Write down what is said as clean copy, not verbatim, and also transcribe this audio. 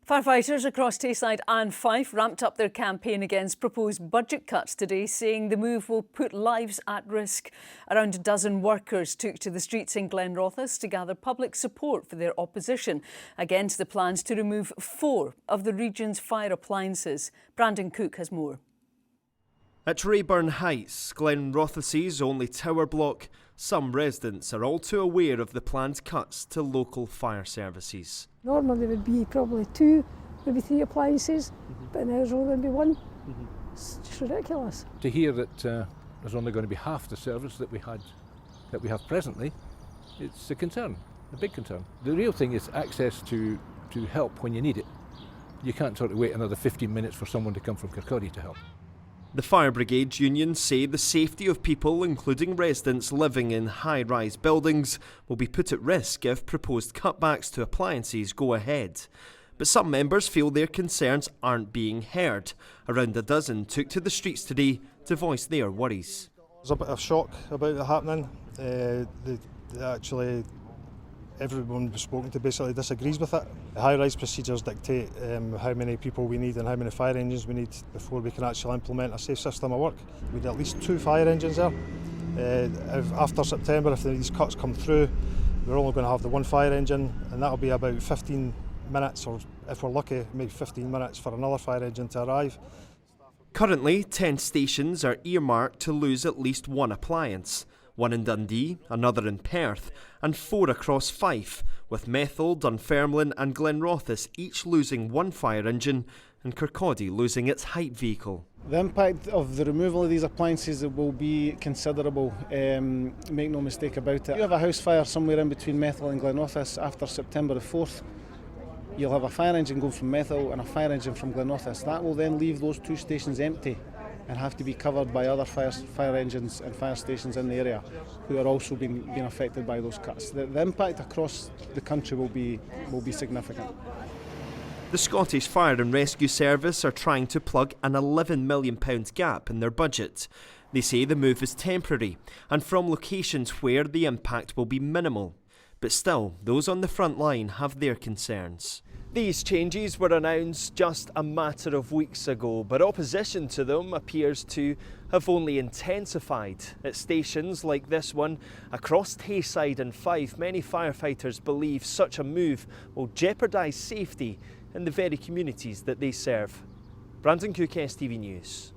Firefighters across Tayside and Fife ramped up their campaign against proposed budget cuts today, saying the move will put lives at risk. Around a dozen workers took to the streets in Glenrothes to gather public support for their opposition against the plans to remove 4 of the region's fire appliances. Brandon Cook has more. At Rayburn Heights, Glenrothes's only tower block, some residents are all too aware of the planned cuts to local fire services. Normally there would be probably 2, maybe 3 appliances, but now there's only going to be 1. It's just ridiculous. To hear that there's only going to be half the service that we have presently, it's a concern, a big concern. The real thing is access to help when you need it. You can't sort of wait another 15 minutes for someone to come from Kirkcaldy to help. The fire brigade unions say the safety of people, including residents living in high-rise buildings, will be put at risk if proposed cutbacks to appliances go ahead. But some members feel their concerns aren't being heard. Around a dozen took to the streets today to voice their worries. There's a bit of shock about it happening. Actually, everyone we've spoken to basically disagrees with it. The high-rise procedures dictate how many people we need and how many fire engines we need before we can actually implement a safe system of work. We need at least 2 fire engines there. After September, if these cuts come through, we're only going to have the 1 fire engine, and that'll be about 15 minutes, or if we're lucky, maybe 15 minutes for another fire engine to arrive. Currently, 10 stations are earmarked to lose at least 1 appliance. 1 in Dundee, another in Perth, and 4 across Fife, with Methil, Dunfermline and Glenrothes each losing 1 fire engine and Kirkcaldy losing its height vehicle. The impact of the removal of these appliances will be considerable, make no mistake about it. You have a house fire somewhere in between Methil and Glenrothes after September the 4th. You'll have a fire engine going from Methil and a fire engine from Glenrothes. That will then leave those 2 stations empty and have to be covered by other fire engines and fire stations in the area who are also being affected by those cuts. The impact across the country will be significant. The Scottish Fire and Rescue Service are trying to plug an £11 million gap in their budget. They say the move is temporary and from locations where the impact will be minimal. But still, those on the front line have their concerns. These changes were announced just a matter of weeks ago, but opposition to them appears to have only intensified. At stations like this one, across Tayside and Fife, many firefighters believe such a move will jeopardise safety in the very communities that they serve. Brandon Cook, STV News.